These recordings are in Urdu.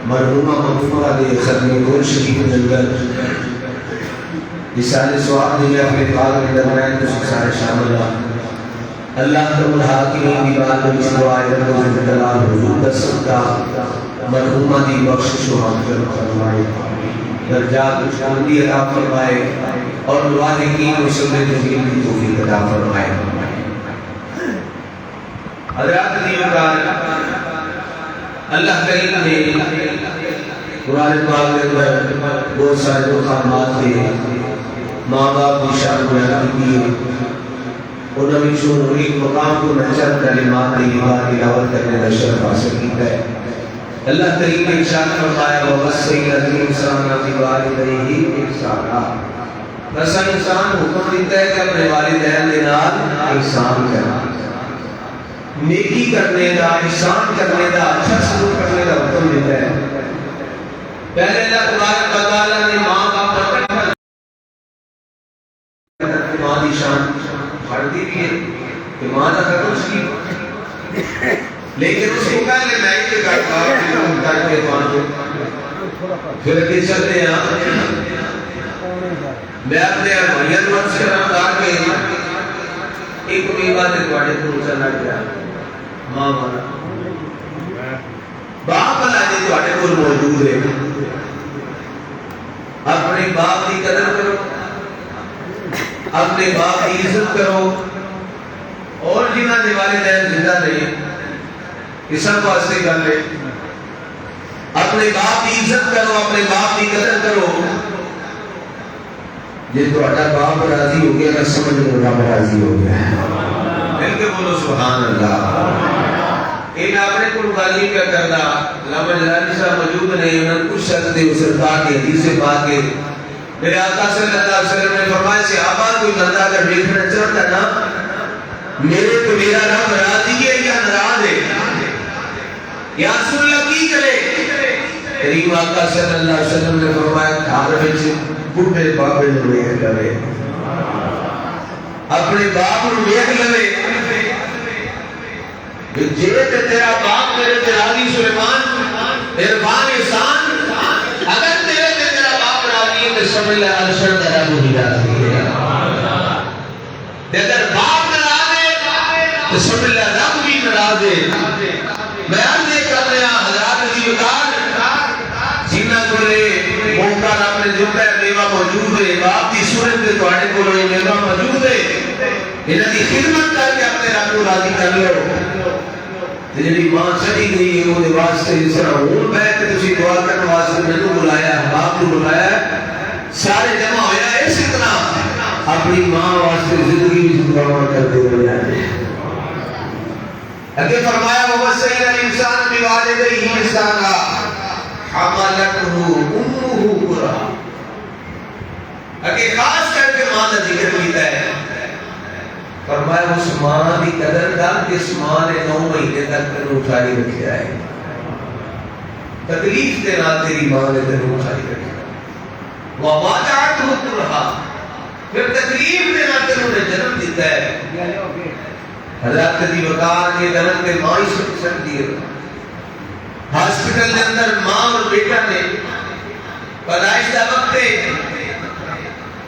مرحومہ مغفورہ دے ختم گل شریف جنگل رسالہ سواب دے اپنے پاک میں درمائن تو سارے شامل ہوا اللہ رب الحاکمین دی بات میں سوائے رب الجلال حضور دست کا مرحومہ دی بخشش و مغفرت فرمائے درجات بلندی عطا فرمائے اور والدین و سبب جمیل کی توفیق عطا فرمائے حضرات دیوکار اللہ کریم نے قرآن پاک کے اندر بہت سارے مقامات کے ماں باپ کی شان بیان کی انہوں نے ایک مقام کو نچر کلمات طیبات تلاوت کرنے کا شرف حاصل کیا ہے اللہ کریم نے ارشاد فرمایا وَوَصَّيْنَا الْإِنسَانَ بِوَالِدَيْهِ إِحْسَانًا بس انسان حکم دیتا ہے کہ اپنے والدین کے نال احسان کرنا نیکی کرنے کا احسان کرنے کا اچھا سلوک کرنے کا حکم دیتا ہے پہلے اللہ تبارک و تعالی نے ماں باپ پر ماں کی شان بڑھ دی بھی ہے کہ ماں کا خطر اس کی لیکن اس کو کہا کہ میں ہی کرتا کر کے مانو پھر کہ چلتے ہیں میں اپنے بھائیوں کو سے کہا کہ ایک بات ہے تواڈے کو چلنا کیا ماں والا باپ والا جی تواڈے کول موجود ہے اپنے باپ کی قدر کرو اپنے باپ کی عزت کرو اور جنہ دے والدین زندہ رہے یہ سب واسطے کر لے اپنے باپ کی عزت کرو اپنے باپ کی قدر کرو جی تو اٹھا باپ راضی ہو گیا میں سمجھ لوں رب راضی ہو گیا مل کے بولو سبحان اللہ ان اپنے کو غالب کیا کرنا علامہ جلالی صاحب موجود نہیں انہوں نے کچھ شخص دے اسے پاک کے حدیث سے پاک کے میرے آقا صلی اللہ علیہ وسلم نے فرمایا صحابہ کوئی بندہ اگر دیکھنا چاہتا نا میرے تو میرا رب راضی ہے یا ناراض ہے یا رسول اللہ کی کرے کریم آقا صلی اللہ علیہ وسلم نے فرمایا گھر وچ بڈھے بابے نوں ویکھ لوے اپنے باپ نوں ویکھ لوے جے تے تیرا باپ میرے تے راضی سلیمان مہربان احسان اگر تیرے تے تیرا باپ راضی ہے تے سمجھ لے عرشر دا رب بھی راضی ہے اگر باپ ناراض ہے تے سمجھ لے رب بھی ناراض ہے میں عرض کر رہا حضرات کی وقار جنہ کو موقع رب نے دیتا ہے میوہ موجود ہے باپ کی صورت میں تواڈے کول میوہ موجود ہے انہاں دی خدمت کر کے اپنے رب کو راضی کر لو جی ماں چلی گئی ہے وہ واسطے جس طرح ہوں بیٹھ تسی دعا کرنے واسطے مینوں بلایا باپ کو بلایا سارے جمع ہویا اس اتنا اپنی ماں واسطے زندگی میں دعا کرتے ہوئے آئے اگر فرمایا وَوَصَّيْنَا الْإِنسَانَ بِوَالِدَيْهِ إِحْسَانًا حَمَلَتْهُ أُمُّهُ كُرْهًا اگر خاص کر کے ماں کا ذکر کیتا ہے فرمایا اس ماں کی قدر کر جس ماں نے 9 مہینے تک تینوں اٹھائی رکھا ہے تکلیف کے نال تیری ماں نے تینوں اٹھائی رکھا وَوَضَعَتْهُ كُرْهًا پھر تکلیف کے نال تینوں نے جنم دیتا ہے حضرات دی وقار کے جنم کے ماں ہی سکتی ہے ہاسپٹل کے اندر ماں اور بیٹا نے پیدائش کا وقت ہے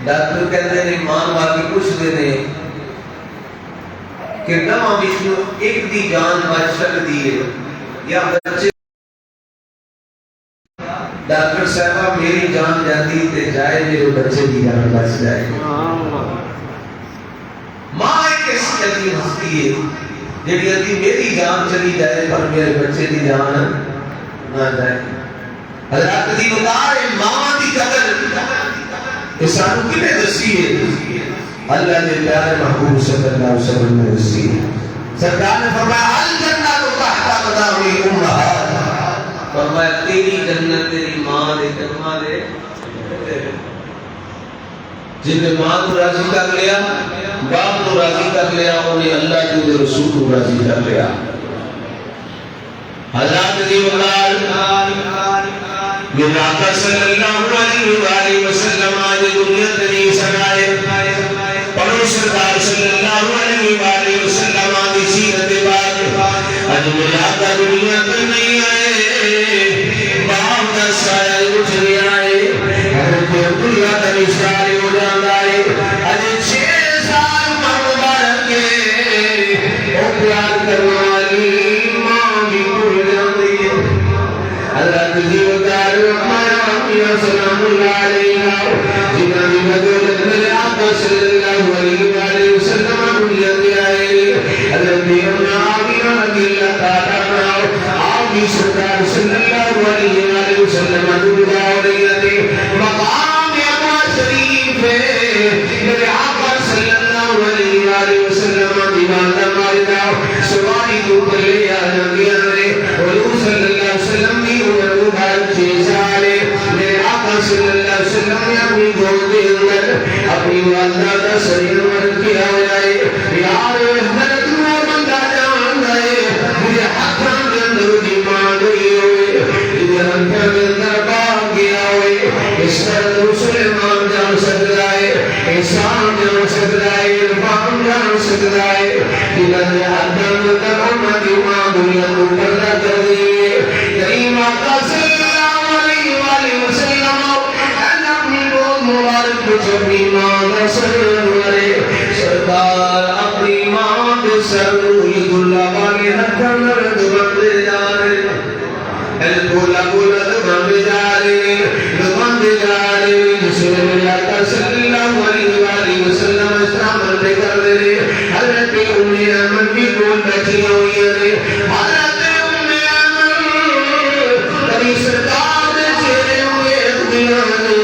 ڈاکٹر کہتے ہیں ماں واقعی کچھ دینے کہ نواں بچوں ایک دی جان بچ سکتی ہے یا بچے ڈاکٹر صاحبہ میری جان جاتی تے جائے میرے بچے دی جان بچ جائے ماں ایک ایسی عظیم ہستی ہے جیڑی عظیم میری جان چلی جائے پر میرے بچے دی جان نہ جائے حضرات دی وقار ماں دی قدر انسانوں کی نے دسی ہے اللہ نے پیارے محبوب صلی اللہ علیہ وسلم نے دسی ہے سرکار نے فرمایا الجنت تحت اقدام الامہات فرمایا تیری جنت تیری ماں دے قدماں دے جن نے ماں کو راضی کر لیا باپ کو راضی کر لیا انہیں اللہ کے رسول کو راضی کر لیا حضرات دی وقار میرے آقا صلی اللہ علیہ وآلہ وسلم آج دنیا تنی سنائے پڑھو سرکار صلی اللہ علیہ وآلہ وسلم آدھی سیرت بعد آج میرے آقا دنیا تنی آئے حضرت دیودار مایا سلام اللہ علیہ جنہاں دی بدولت میرے آقا صلی اللہ علیہ وسلم بنیاد آئے حضرت آمینہ رضی اللہ تعالیٰ آقی سرکار صلی اللہ علیہ وسلم دنیا علیہ مقام ابا شریف ہے میرے آقا صلی اللہ علیہ وسلم دیوان دمائدہ سواری تو پر لے آنا گیا حضور صلی اللہ علیہ وسلم کی عمر مبارک 6 سال میرے آقا صلی اللہ علیہ وسلم نے اپنی گود کے اندر اپنی والدہ کا سریر مرد کیا ہے یار حضرت وہ بندہ جان گئے مجھے ہاتھوں کے اندر کی ماں گئی ہوئے مجھے ہاتھوں کے اندر باغ گیا ہوئے اس طرح سلیمان جان سکتا ہے احسان جان سکتا ہے عرفان جان سکتا ہے جنہوں نے ہاتھوں کے اندر امت کی ماں دنیا کو پردہ کر دیئے کریم آقا صلی اللہ علیہ وسلم اپنی گود مبارک کچھ اپنی ماں کا سر مرے سرکار اپنی ماں کے سر عید اللہ والے ہتھا مرد بندے جا رہے بولا بولا دبندے جا رہے جس میں میرے آقا صلی اللہ علیہ وسلم اسلام بندے کر دے رہے حضرت ام ایمن بھی بول بیٹھی ہوئی ہے حضرت ام ایمن کبھی سرکار نے چہرے ہوئے اخبیاں نے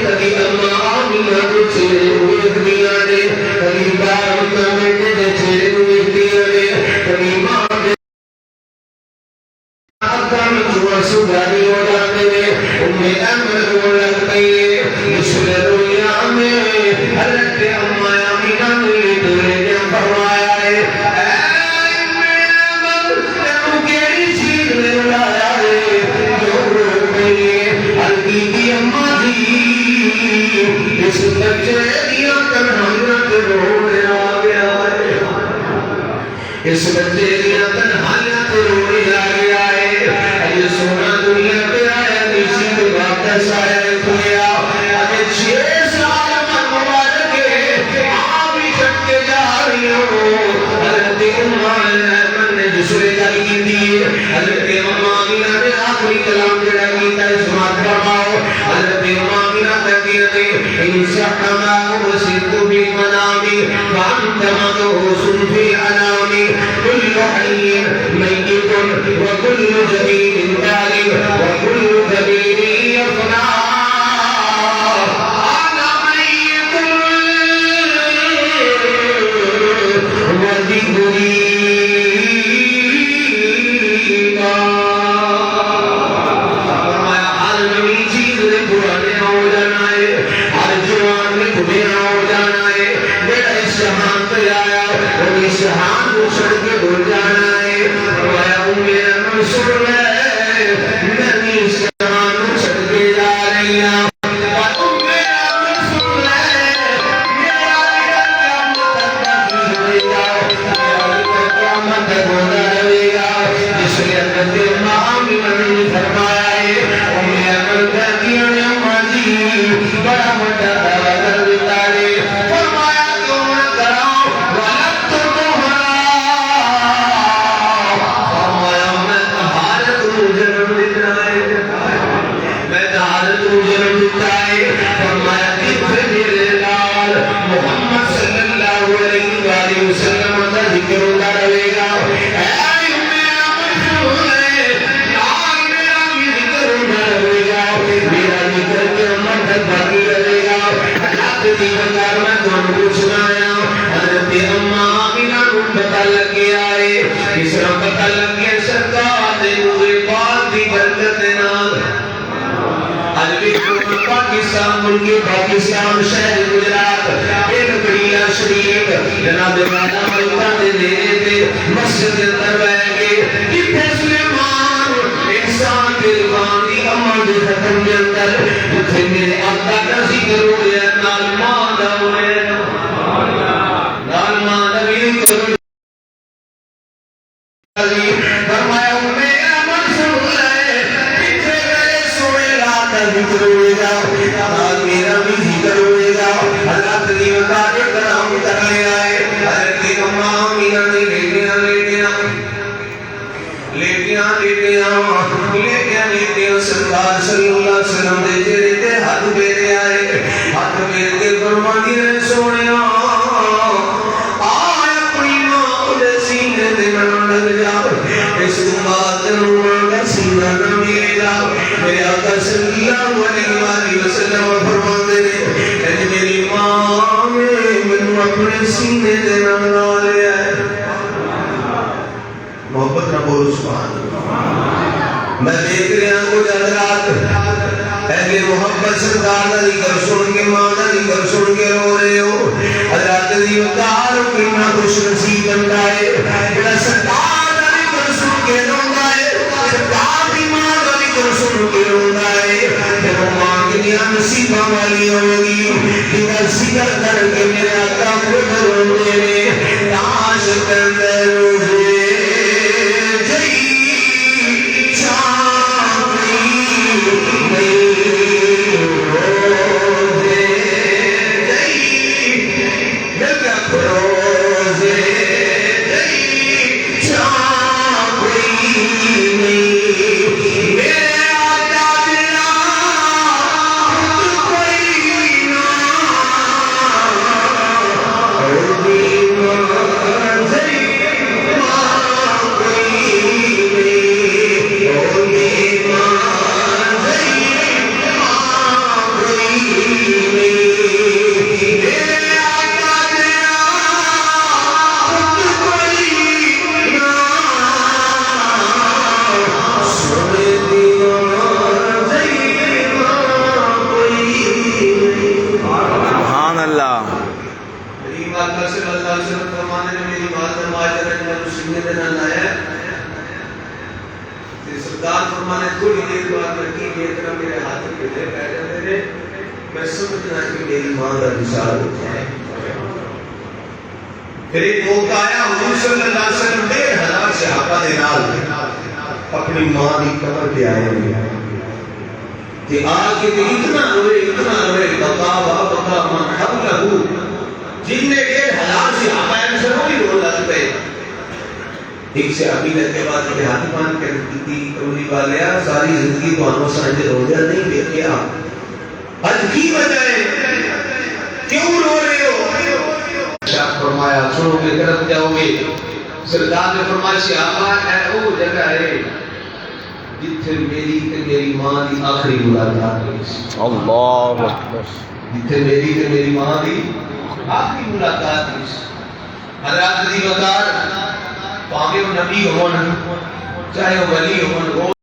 کبھی اماں آمینہ نے چہرے ہوئے اخبیاں نے کبھی بار بیٹے نے چہرے ہوئے اخبیاں نے کبھی ماں نے آقا میں جوہ سگاری ہو جاتے ہیں ام ایمن رو لگ پئی مشکل رویا میں حضرت اماں آمینہ نے لے فرمایا ہے اے ام ایمن تینوں کیڑی چیز نے لایا ہے جو رو پئی ہلکی کی اماں جی اس بچے دیا تنہائیاں تے رونے آ گیا ہے اس بچے دیا تنہائیاں تے رونے آ گیا ہے یہ سونا دنیا پہ آیا نیچی پہ واپس آیا کھویا اگر 6 سال من مبارک ہے آپ ہی چھٹ کے جا رہی ہو حضرت اماں ایمن نے جسرے گل کی دی حضرت اماں آمینہ نے آخری کلام جڑا کیتا ہے سماعت فرماؤ حضرت اماں آمینہ کہتی ہے ان صحما وسط بالمنام وانت مدعوس في الانام كل حي ميت وكل جميل بالغ وكل كبير يفنى انا ميت وذكري شہان کو چھڑ کے بھول جانا ہے فرمایا ام ایمن سن لے میں شہان کو چھڑ کے جا رہی ہوں ام ایمن سن لے میرا قیامت ہوئے گا قیامت ہونا رہے گا جس لیے حضرت امام نے فرمایا ہے ام ایمن کہتی ہے اماں جی بڑا بڑا دعویٰ کر دیتا ہے فرمایا کیوں نہ کراؤ محمد صلی اللہ علیہ وسلم کا ذکر ہوتا رہے گا اے میرا مسئلہ میرا بھی ذکر ہوتا رہے گا میرا ذکر قیامت تک باقی رہے گا حضرت دیوانگار میں تمہیں کو سنایا حضرت اماں آمینہ کو پتہ لگ گیا ہے اس طرح پتہ لگ گیا سرکار دے نور پاک دی برکت نال پاکستان ملک پاکستان شہر گجرات ایک قبیلہ شریف جناب والا ملکہ دے دینے تے مسجد اندر بیٹھ کے جتنے سلیمان انسان کے رضوان دی اماں دے ختم کے اندر جتنے میرے آقا کا ذکر ہو گیا نال ماں ہوئے نال ماں نبی کرو فرمایا میرا منصور ہے پیچھے میرے سوئے رات ذکر ہوئے گا آج میرا بھی ذکر ہوئے گا حضرت دیوکار کرام کر لے آئے حضرت اماں آمینہ نے لیٹیاں سرکار صلی اللہ علیہ وسلم دے چہرے تے ہاتھ پھیرے آئے ہاتھ پھیر کے فرماندی نے سونیا آئے اپنی ماں دے سینے تے نہ لگ جا اس بعد نور دا سینہ نہ ملے جا میرے آقا صلی اللہ علیہ وسلم فرماندے نے اے میری ماں نے اپنے سینے تے نہ لیا ہے محبت نہ بولو سبحان اللہ میں دیکھ رہا ہوں کچھ حضرات اہل محبت سرکار دا ذکر سن کے ماں دا ذکر سن کے رو رہے ہو حضرات دی وقار کتنا خوش نصیب بندہ ہے جڑا سرکار دا ذکر سن کے روندا ہے سرکار دی ماں دا ذکر سن کے روندا ہے جب ماں کی نصیباں والی ہوگی جڑا ذکر کر کے میرے آقا خود روندے نے تاش کندر سرکار فرمانے تھوڑی دیر بعد لڑکی کی طرح میرے ہاتھ کے لے بیٹھے تھے میں سمجھنا کہ میری ماں کا وصال ہو جائے پھر ایک موقع آیا حضور صلی اللہ علیہ وسلم 1500 صحابہ دے نال اپنی ماں کی قبر پہ آئے ہوئے کہ آ کے اتنا روئے بقا بقا من حولہ جن نے 1500 صحابہ ہیں سب بھی رو لگ پے ایک سے ابھی کے بعد کہ ہاتھ مان کے کی کرولی والیا ساری زندگی تو انو سانجے روزہ نہیں دیکھیا آج کی وجہ ہے کیوں رو رہے ہو شاہ فرمایا سنو گے طرف جاؤ گے سردار نے فرمایا صحابہ اے او جگہ ہے جتھے میری تے میری ماں دی آخری ملاقات ہوئی اللہ اکبر جتھے میری تے میری ماں دی آخری ملاقات ہوئی حضرات دی وقار پاوے وہ نبی ہون چاہے وہ ولی ہون